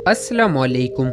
अस्सलामुअलैकुम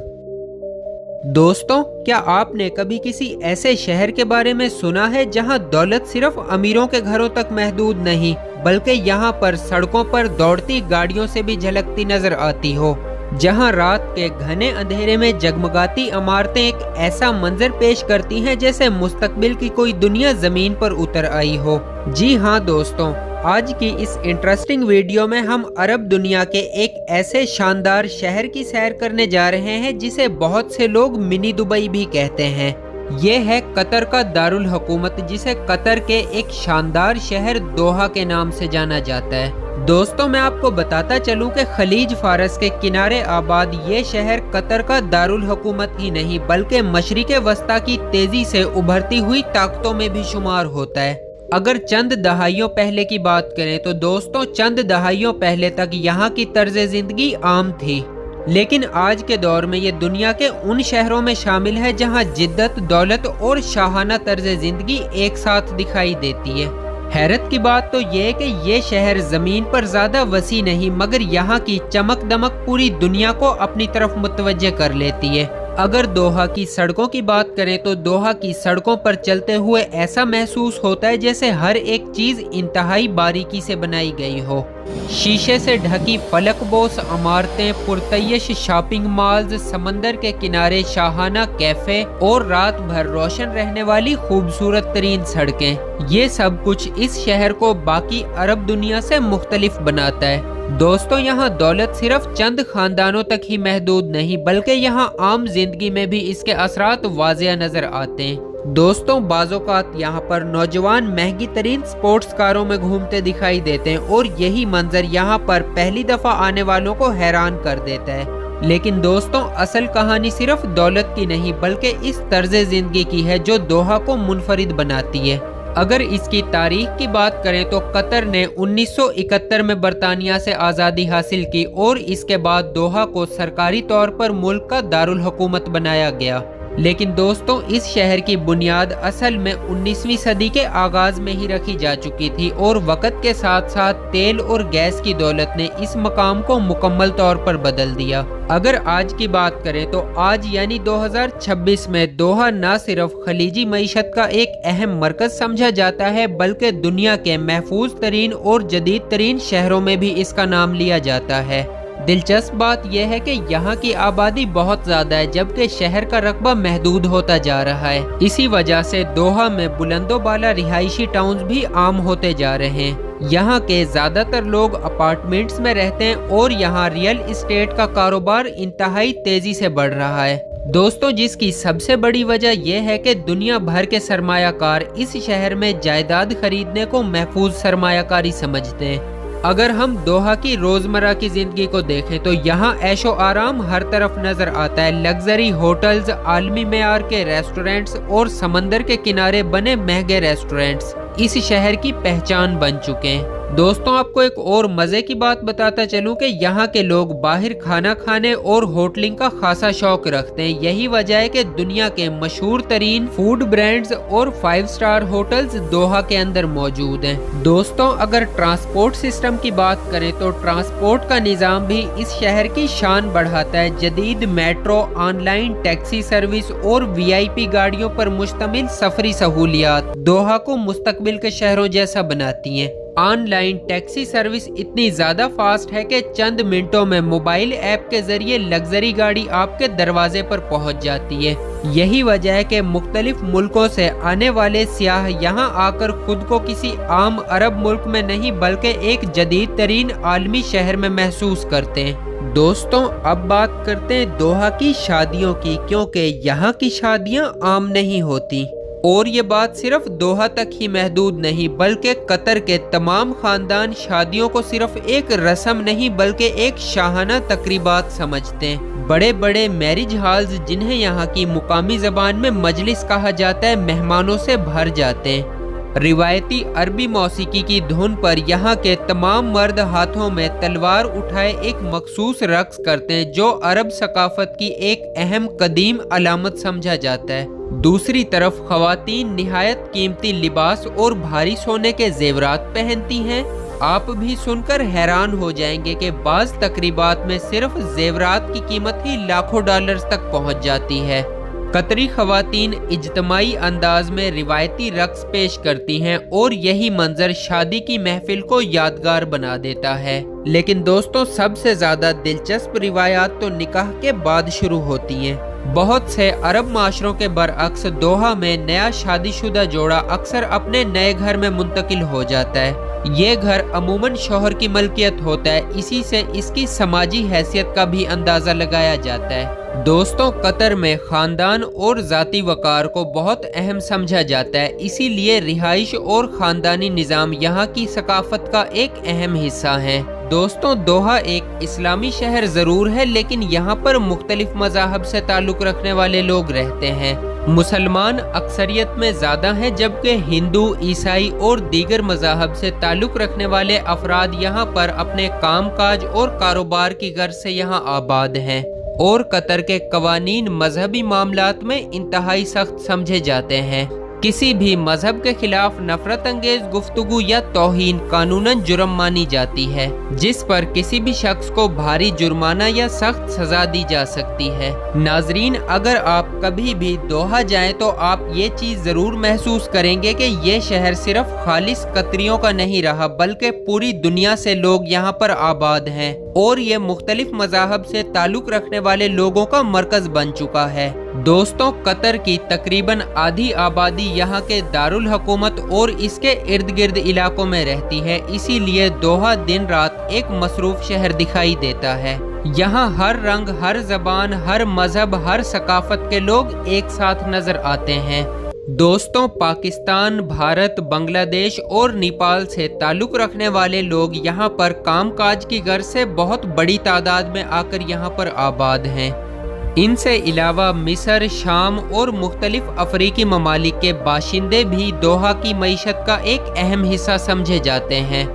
दोस्तों, क्या आपने कभी किसी ऐसे शहर के बारे में सुना है जहां दौलत सिर्फ अमीरों के घरों तक महदूद नहीं बल्कि यहां पर सड़कों पर दौड़ती गाड़ियों से भी झलकती नजर आती हो, जहां रात के घने अंधेरे में जगमगाती इमारतें एक ऐसा मंजर पेश करती हैं जैसे मुस्तकबिल की कोई दुनिया जमीन पर उतर आई हो। जी हाँ दोस्तों, आज की इस इंटरेस्टिंग वीडियो में हम अरब दुनिया के एक ऐसे शानदार शहर की सैर करने जा रहे हैं जिसे बहुत से लोग मिनी दुबई भी कहते हैं। ये है कतर का दारुल हुकूमत, जिसे कतर के एक शानदार शहर दोहा के नाम से जाना जाता है। दोस्तों, मैं आपको बताता चलूं कि खलीज फारस के किनारे आबाद ये शहर कतर का दारुल हुकूमत ही नहीं बल्कि मशरिक वस्ता की तेजी से उभरती हुई ताकतों में भी शुमार होता है। अगर चंद दहाइयों पहले की बात करें तो दोस्तों, चंद दहाइयों पहले तक यहाँ की तर्ज जिंदगी आम थी, लेकिन आज के दौर में ये दुनिया के उन शहरों में शामिल है जहाँ जिद्दत, दौलत और शाहाना तर्ज जिंदगी एक साथ दिखाई देती है। हैरत की बात तो ये है कि ये शहर जमीन पर ज्यादा वसी नहीं मगर यहाँ की चमक दमक पूरी दुनिया को अपनी तरफ मुतवज्जे कर लेती है। अगर दोहा की सड़कों की बात करें तो दोहा की सड़कों पर चलते हुए ऐसा महसूस होता है जैसे हर एक चीज इंतहाई बारीकी से बनाई गई हो। शीशे से ढकी फलकबोस इमारतें, पुरतयश शॉपिंग मॉल्स, समंदर के किनारे शाहाना कैफे और रात भर रोशन रहने वाली खूबसूरत तरीन सड़कें, ये सब कुछ इस शहर को बाकी अरब दुनिया से मुख्तलिफ बनाता है। दोस्तों, यहाँ दौलत सिर्फ चंद खानदानों तक ही महदूद नहीं बल्कि यहाँ आम जिंदगी में भी इसके असरात वाज़िया नजर आते हैं। दोस्तों, बाज़ोकात यहाँ पर नौजवान महंगी तरीन स्पोर्ट्स कारों में घूमते दिखाई देते हैं और यही मंजर यहाँ पर पहली दफा आने वालों को हैरान कर देता है। लेकिन दोस्तों, असल कहानी सिर्फ दौलत की नहीं बल्कि इस तर्ज जिंदगी की है जो दोहा को मुनफरिद बनाती है। अगर इसकी तारीख की बात करें तो कतर ने 1971 में बरतानिया से आज़ादी हासिल की और इसके बाद दोहा को सरकारी तौर पर मुल्क का दारुल हुकूमत बनाया गया। लेकिन दोस्तों, इस शहर की बुनियाद असल में 19वीं सदी के आगाज में ही रखी जा चुकी थी और वक्त के साथ साथ तेल और गैस की दौलत ने इस मकाम को मुकम्मल तौर पर बदल दिया। अगर आज की बात करें तो आज यानी 2026 में दोहा न सिर्फ खलीजी मईशत का एक अहम मरकज समझा जाता है बल्कि दुनिया के महफूज तरीन और जदीद तरीन शहरों में भी इसका नाम लिया जाता है। दिलचस्प बात यह है कि यहाँ की आबादी बहुत ज्यादा है जबकि शहर का रकबा महदूद होता जा रहा है। इसी वजह से दोहा में बुलंदो बाला रिहायशी टाउन्स भी आम होते जा रहे हैं। यहाँ के ज्यादातर लोग अपार्टमेंट्स में रहते हैं और यहाँ रियल एस्टेट का कारोबार इंतहाई तेजी से बढ़ रहा है। दोस्तों, जिसकी सबसे बड़ी वजह यह है कि दुनिया भर के सरमायाकार इस शहर में जायदाद खरीदने को महफूज सरमायाकारी समझते हैं। अगर हम दोहा की रोजमर्रा की जिंदगी को देखें तो यहाँ ऐशो आराम हर तरफ नजर आता है। लग्जरी होटल्स, आलमी मेयार के रेस्टोरेंट्स और समंदर के किनारे बने महंगे रेस्टोरेंट्स इस शहर की पहचान बन चुके हैं। दोस्तों, आपको एक और मजे की बात बताता चलूं कि यहाँ के लोग बाहर खाना खाने और होटलिंग का खासा शौक रखते हैं। यही वजह है कि दुनिया के मशहूर तरीन फूड ब्रांड्स और 5 स्टार होटल्स दोहा के अंदर मौजूद हैं। दोस्तों, अगर ट्रांसपोर्ट सिस्टम की बात करें तो ट्रांसपोर्ट का निज़ाम भी इस शहर की शान बढ़ाता है। जदीद मेट्रो, ऑनलाइन टैक्सी सर्विस और VIP गाड़ियों पर मुश्तमिल सफरी सहूलियात दोहा को मुस्तकबिल के शहरों जैसा बनाती हैं। ऑनलाइन टैक्सी सर्विस इतनी ज़्यादा फास्ट है कि चंद मिनटों में मोबाइल ऐप के जरिए लग्जरी गाड़ी आपके दरवाजे पर पहुंच जाती है। यही वजह है कि मुख्तलिफ मुल्कों से आने वाले सियाह यहाँ आकर खुद को किसी आम अरब मुल्क में नहीं बल्कि एक जदीद तरीन आलमी शहर में महसूस करते हैं। दोस्तों, अब बात करते हैं दोहा की शादियों की, क्योंकि यहाँ की शादियाँ आम नहीं होती और ये बात सिर्फ दोहा तक ही महदूद नहीं बल्कि कतर के तमाम खानदान शादियों को सिर्फ एक रस्म नहीं बल्कि एक शाहाना तकरीबात समझते हैं। बड़े बड़े मैरिज हॉल्स, जिन्हें यहाँ की मुकामी जबान में मजलिस कहा जाता है, मेहमानों से भर जाते हैं। रिवायती अरबी मौसीकी की धुन पर यहाँ के तमाम मर्द हाथों में तलवार उठाए एक मखसूस रक्स करते हैं जो अरब सकाफत की एक अहम कदीम अलामत समझा जाता है। दूसरी तरफ ख़वातीन निहायत कीमती लिबास और भारी सोने के जेवरात पहनती हैं आप भी सुनकर हैरान हो जाएंगे कि बाज़ तकरीबात में सिर्फ जेवरात की कीमत ही लाखों डॉलर्स तक पहुंच जाती है। कतरी खवातीन इज्तमाई अंदाज में रिवायती रक्स पेश करती हैं और यही मंजर शादी की महफिल को यादगार बना देता है। लेकिन दोस्तों, सबसे ज्यादा दिलचस्प रिवायात तो निकाह के बाद शुरू होती हैं। बहुत से अरब माशरों के बरअक्स दोहा में नया शादीशुदा जोड़ा अक्सर अपने नए घर में मुंतकिल हो जाता है। ये घर अमूमन शौहर की मलकियत होता है, इसी से इसकी समाजी हैसियत का भी अंदाजा लगाया जाता है। दोस्तों, कतर में खानदान और जाती वकार को बहुत अहम समझा जाता है, इसीलिए रिहाइश और खानदानी निज़ाम यहाँ की सकाफत का एक अहम हिस्सा है। दोस्तों, दोहा एक इस्लामी शहर ज़रूर है, लेकिन यहाँ पर मुख्तलिफ मज़ाहब से ताल्लुक़ रखने वाले लोग रहते हैं। मुसलमान अक्सरियत में ज़्यादा हैं, जबकि हिंदू, ईसाई और दीगर मज़ाहब से ताल्लुक़ रखने वाले अफराद यहाँ पर अपने काम काज और कारोबार की गर्ज से यहाँ आबाद हैं। और कतर के कवानीन मजहबी मामलात में इंतहाई सख्त समझे जाते हैं। किसी भी मजहब के खिलाफ नफरत अंगेज गुफ्तगू या तौहीन कानूनन जुर्म मानी जाती है, जिस पर किसी भी शख्स को भारी जुर्माना या सख्त सजा दी जा सकती है। नाजरीन, अगर आप कभी भी दोहा जाएं तो आप ये चीज जरूर महसूस करेंगे कि ये शहर सिर्फ खालिस कतरियों का नहीं रहा, बल्कि पूरी दुनिया से लोग यहाँ पर आबाद हैं और ये मुख्तलिफ मज़ाहब से ताल्लुक़ रखने वाले लोगों का मरकज बन चुका है। दोस्तों, कतर की तकरीबन आधी आबादी यहाँ के दारुल हुकूमत और इसके इर्द गिर्द इलाकों में रहती है, इसीलिए दोहा दिन रात एक मसरूफ शहर दिखाई देता है। यहाँ हर रंग, हर जबान, हर मजहब, हर सकाफत के लोग एक साथ नजर आते हैं। दोस्तों, पाकिस्तान, भारत, बांग्लादेश और नेपाल से ताल्लुक़ रखने वाले लोग यहाँ पर काम काज की गर्ज से बहुत बड़ी तादाद में आकर यहाँ पर आबाद हैं। इनसे अलावा मिस्र, शाम और मुख्तलिफ अफ्रीकी ममालिक के बाशिंदे भी दोहा की मईशत का एक अहम हिस्सा समझे जाते हैं।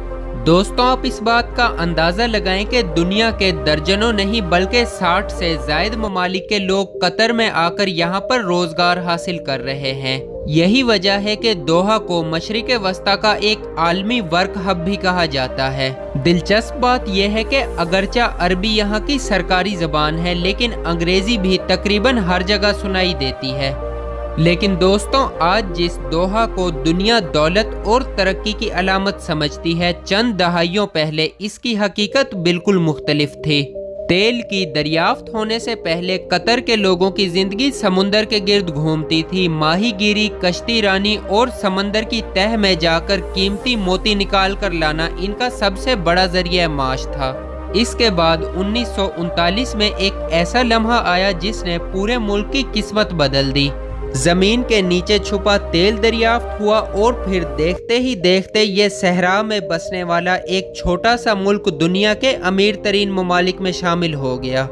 दोस्तों, आप इस बात का अंदाज़ा लगाएं कि दुनिया के दर्जनों नहीं बल्कि 60 से ज़ायद ममालिक के लोग कतर में आकर यहाँ पर रोज़गार हासिल कर रहे हैं। यही वजह है कि दोहा को मशरिक़ वस्ता का एक आलमी वर्क हब भी कहा जाता है। दिलचस्प बात यह है कि अगरचा अरबी यहाँ की सरकारी ज़बान है, लेकिन अंग्रेज़ी भी तकरीबन हर जगह सुनाई देती है। लेकिन दोस्तों, आज जिस दोहा को दुनिया दौलत और तरक्की की अलामत समझती है, चंद दहाइयों पहले इसकी हकीकत बिल्कुल मुख्तलिफ थी। तेल की दरियाफ्त होने से पहले कतर के लोगों की जिंदगी समुंदर के गिर्द घूमती थी। माहीगीरी, कश्ती रानी और समंदर की तह में जाकर कीमती मोती निकाल कर लाना इनका सबसे बड़ा जरिया माश था। इसके बाद 1939 में एक ऐसा लम्हा आया जिसने पूरे मुल्क की किस्मत बदल दी। जमीन के नीचे छुपा तेल दरियाफ्त हुआ और फिर देखते ही देखते ये सहरा में बसने वाला एक छोटा सा मुल्क दुनिया के अमीर तरीन ममालिक में शामिल हो गया।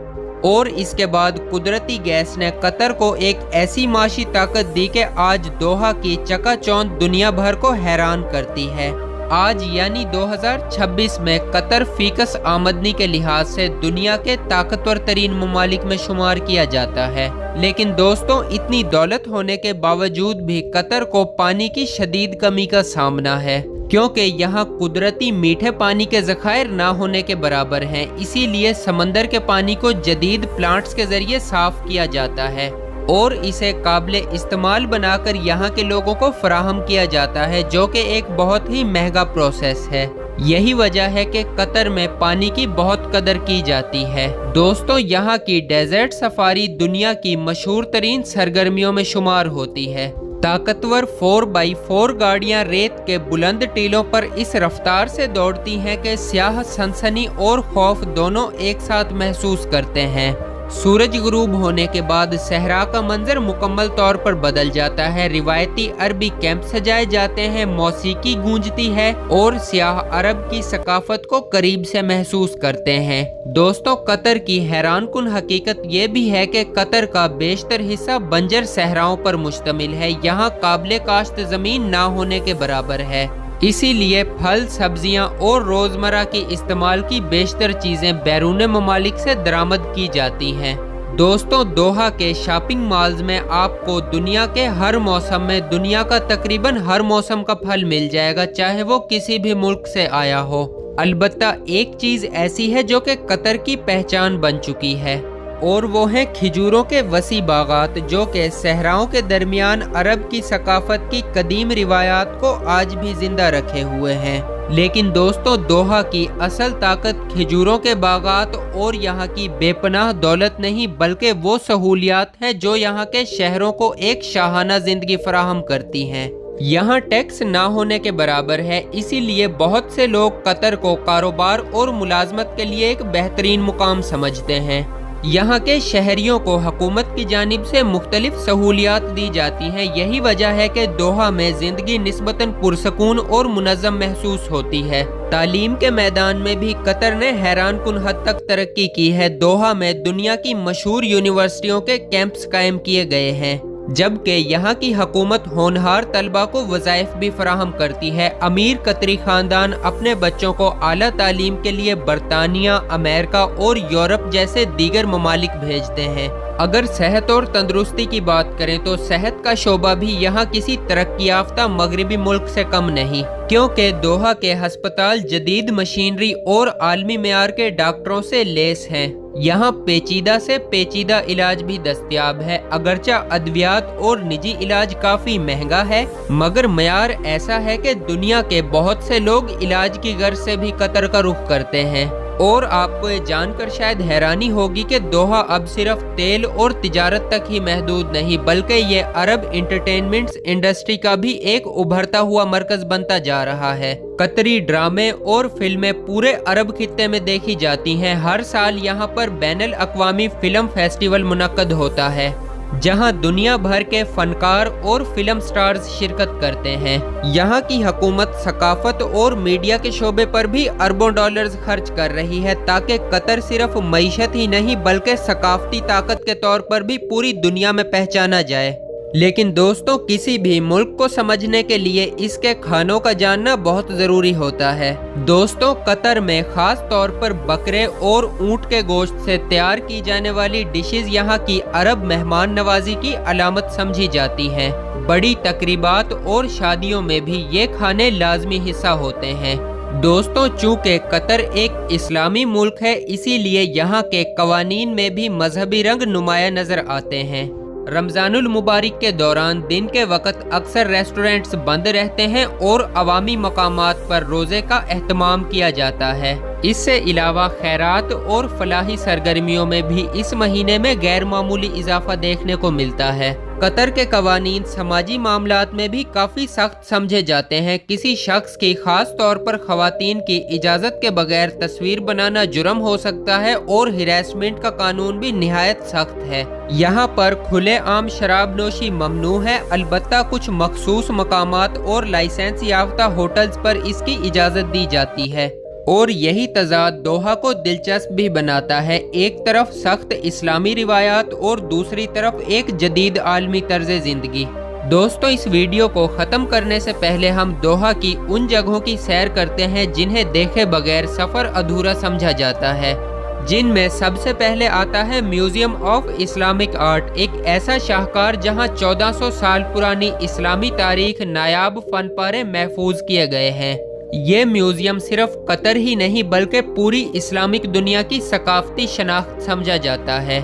और इसके बाद कुदरती गैस ने कतर को एक ऐसी माशी ताकत दी कि आज दोहा की चकाचौंध दुनिया भर को हैरान करती है। आज यानी 2026 में कतर फीकस आमदनी के लिहाज से दुनिया के ताकतवर तरीन ममालिक में शुमार किया जाता है। लेकिन दोस्तों, इतनी दौलत होने के बावजूद भी कतर को पानी की शदीद कमी का सामना है, क्योंकि यहाँ कुदरती मीठे पानी के ज़खायर ना होने के बराबर हैं। इसीलिए समंदर के पानी को जदीद प्लांट्स के जरिए साफ किया जाता है और इसे काबिल इस्तेमाल बनाकर यहाँ के लोगों को फराहम किया जाता है, जो कि एक बहुत ही महंगा प्रोसेस है। यही वजह है कि कतर में पानी की बहुत कदर की जाती है। दोस्तों, यहाँ की डेजर्ट सफारी दुनिया की मशहूर तरीन सरगर्मियों में शुमार होती है। ताकतवर 4x4 गाड़ियाँ रेत के बुलंद टीलों पर इस रफ्तार से दौड़ती हैं कि सियाह सनसनी और खौफ दोनों एक साथ महसूस करते हैं। सूरज गुरूब होने के बाद सहरा का मंजर मुकम्मल तौर पर बदल जाता है। रिवायती अरबी कैंप सजाए जाते हैं, मौसीकी गूंजती है और सियाह अरब की सकाफत को करीब से महसूस करते हैं। दोस्तों, कतर की हैरानकुन हकीकत ये भी है कि कतर का बेशतर हिस्सा बंजर सहराओं पर मुश्तमिल है। यहाँ काबिले काश्त जमीन ना होने के बराबर है। इसीलिए फल, सब्जियां और रोजमर्रा की इस्तेमाल की बेशतर चीजें बैरून ममालिक से दरामद की जाती हैं। दोस्तों, दोहा के शॉपिंग मॉल्स में आपको दुनिया के हर मौसम में दुनिया का तकरीबन हर मौसम का फल मिल जाएगा, चाहे वो किसी भी मुल्क से आया हो। अलबत्ता एक चीज ऐसी है जो कि कतर की पहचान बन चुकी है, और वो है खिजूरों के वसी बागात, जो कि सहराओं के दरमियान अरब की सकाफत की कदीम रिवायात को आज भी जिंदा रखे हुए हैं। लेकिन दोस्तों, दोहा की असल ताकत खिजूरों के बागात और यहाँ की बेपनाह दौलत नहीं, बल्कि वो सहूलियात हैं जो यहाँ के शहरों को एक शाहाना जिंदगी फराहम करती हैं। यहाँ टैक्स ना होने के बराबर है, इसीलिए बहुत से लोग कतर को कारोबार और मुलाजमत के लिए एक बेहतरीन मुकाम समझते हैं। यहाँ के शहरियों को हुकूमत की जानिब से मुख्तलिफ सहूलियात दी जाती हैं। यही वजह है कि दोहा में जिंदगी निस्बतन पुरसकून और मुनज़्ज़म महसूस होती है। तालीम के मैदान में भी कतर ने हैरान कुन हद तक तरक्की की है। दोहा में दुनिया की मशहूर यूनिवर्सिटियों के कैंप्स कायम किए गए हैं, जबकि यहाँ की हुकूमत होनहार तलबा को वज़ाइफ भी फराहम करती है। अमीर कतरी खानदान अपने बच्चों को आला तालीम के लिए बरतानिया, अमेरिका और यूरोप जैसे दीगर ममालिक भेजते हैं। अगर सेहत और तंदुरुस्ती की बात करें तो सेहत का शोबा भी यहाँ किसी तरक्की याफ्ता मगरबी मुल्क से कम नहीं, क्योंकि दोहा के हस्पताल जदीद मशीनरी और आलमी मेयार के डॉक्टरों से लेस हैं। यहाँ पेचीदा से पेचीदा इलाज भी दस्तयाब है। अगरचा अद्वियात और निजी इलाज काफी महंगा है, मगर मेयार ऐसा है कि दुनिया के बहुत से लोग इलाज की गर्ज से भी कतर का रुख करते हैं। और आपको ये जानकर शायद हैरानी होगी कि दोहा अब सिर्फ तेल और तिजारत तक ही महदूद नहीं, बल्कि ये अरब एंटरटेनमेंट इंडस्ट्री का भी एक उभरता हुआ मरकज बनता जा रहा है। कतरी ड्रामे और फिल्में पूरे अरब खित्ते में देखी जाती हैं। हर साल यहाँ पर बैनुल अक़वामी फिल्म फेस्टिवल मुनक्कद होता है, जहां दुनिया भर के फनकार और फिल्म स्टार्स शिरकत करते हैं। यहाँ की हुकूमत सकाफत और मीडिया के शोबे पर भी अरबों डॉलर्स खर्च कर रही है, ताकि कतर सिर्फ मईशत ही नहीं बल्कि सकाफती ताकत के तौर पर भी पूरी दुनिया में पहचाना जाए। लेकिन दोस्तों, किसी भी मुल्क को समझने के लिए इसके खानों का जानना बहुत ज़रूरी होता है। दोस्तों, कतर में ख़ास तौर पर बकरे और ऊँट के गोश्त से तैयार की जाने वाली डिशेस यहाँ की अरब मेहमान नवाजी की अलामत समझी जाती हैं। बड़ी तकरीबात और शादियों में भी ये खाने लाजमी हिस्सा होते हैं। दोस्तों, चूँकि कतर एक इस्लामी मुल्क है, इसीलिए यहाँ के कवानीन में भी मजहबी रंग नुमाया नज़र आते हैं। रमज़ानुल मुबारक के दौरान दिन के वक्त अक्सर रेस्टोरेंट्स बंद रहते हैं और अवामी मकामात पर रोज़े का एहतमाम किया जाता है। इससे अलावा खैरात और फलाही सरगर्मियों में भी इस महीने में गैर मामूली इजाफा देखने को मिलता है। कतर के कवानीन समाजी मामलात में भी काफ़ी सख्त समझे जाते हैं। किसी शख्स की खास तौर पर ख़वातीन की इजाज़त के बगैर तस्वीर बनाना जुर्म हो सकता है और हिरासमेंट का कानून भी निहायत सख्त है। यहाँ पर खुले आम शराब नोशी ममनू है, अलबत्ता कुछ मखसूस मकामात और लाइसेंस याफ्ता होटल्स पर इसकी इजाज़त दी जाती है। और यही तजाद दोहा को दिलचस्प भी बनाता है। एक तरफ सख्त इस्लामी रिवायात और दूसरी तरफ एक जदीद आलमी तर्ज जिंदगी। दोस्तों, इस वीडियो को ख़त्म करने से पहले हम दोहा की उन जगहों की सैर करते हैं जिन्हें देखे बगैर सफ़र अधूरा समझा जाता है, जिनमें सबसे पहले आता है म्यूजियम ऑफ इस्लामिक आर्ट, एक ऐसा शाहकार जहां 1400 साल पुरानी इस्लामी तारीख नायाब फनपारे महफूज किए गए हैं। ये म्यूजियम सिर्फ कतर ही नहीं बल्कि पूरी इस्लामिक दुनिया की सकाफती शनाख्त समझा जाता है।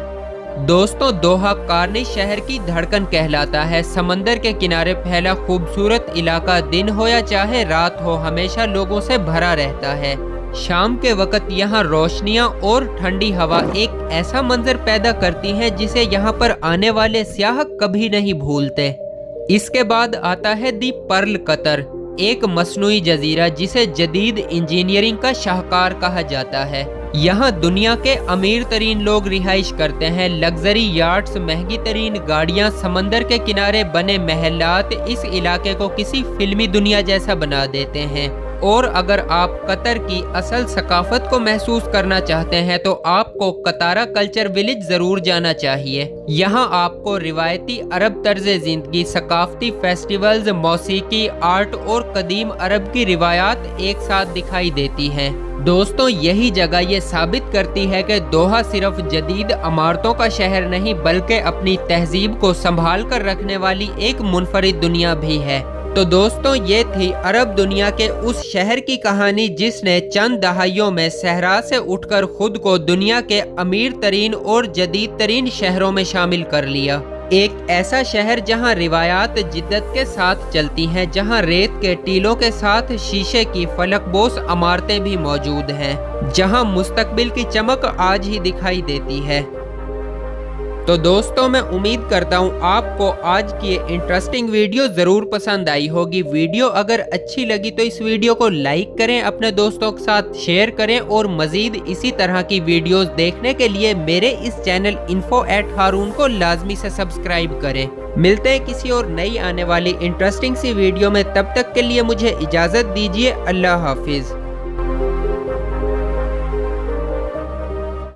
दोस्तों, दोहा कार्निश शहर की धड़कन कहलाता है। समंदर के किनारे फैला खूबसूरत इलाका दिन हो या चाहे रात हो हमेशा लोगों से भरा रहता है। शाम के वक्त यहाँ रोशनियाँ और ठंडी हवा एक ऐसा मंजर पैदा करती है जिसे यहाँ पर आने वाले सियाह कभी नहीं भूलते। इसके बाद आता है दी पर्ल कतर, एक मसनूई जजीरा जिसे जदीद इंजीनियरिंग का शाहकार कहा जाता है। यहाँ दुनिया के अमीर तरीन लोग रिहाइश करते हैं। लग्जरी यार्ड्स, महंगी तरीन गाड़ियाँ, समंदर के किनारे बने महलात इस इलाके को किसी फिल्मी दुनिया जैसा बना देते हैं। اور اگر آپ قطر کی اصل ثقافت کو محسوس کرنا چاہتے ہیں تو آپ کو قطارہ کلچر ولیج ضرور جانا چاہیے۔ یہاں آپ کو روایتی عرب طرز زندگی، ثقافتی فیسٹیولز، موسیقی، آرٹ اور قدیم عرب کی روایات ایک ساتھ دکھائی دیتی ہیں۔ دوستوں، یہی جگہ یہ ثابت کرتی ہے کہ دوحہ صرف جدید عمارتوں کا شہر نہیں بلکہ اپنی تہذیب کو سنبھال کر رکھنے والی ایک منفرد دنیا بھی ہے۔ تو دوستوں، یہ تھی عرب دنیا کے اس شہر کی کہانی جس نے چند دہائیوں میں صحرا سے اٹھ کر خود کو دنیا کے امیر ترین اور جدید ترین شہروں میں شامل کر لیا۔ ایک ایسا شہر جہاں روایات جدت کے ساتھ چلتی ہیں، جہاں ریت کے ٹیلوں کے ساتھ شیشے کی فلک بوس عمارتیں بھی موجود ہیں، جہاں مستقبل کی چمک آج ہی دکھائی دیتی ہے۔ تو دوستوں، میں امید کرتا ہوں آپ کو آج کی یہ انٹرسٹنگ ویڈیو ضرور پسند آئی ہوگی۔ ویڈیو اگر اچھی لگی تو اس ویڈیو کو لائک کریں، اپنے دوستوں کے ساتھ شیئر کریں اور مزید اسی طرح کی ویڈیوز دیکھنے کے لیے میرے اس چینل info@harun کو لازمی سے سبسکرائب کریں۔ ملتے ہیں کسی اور نئی آنے والی انٹرسٹنگ سی ویڈیو میں، تب تک کے لیے مجھے اجازت دیجیے۔ اللہ حافظ۔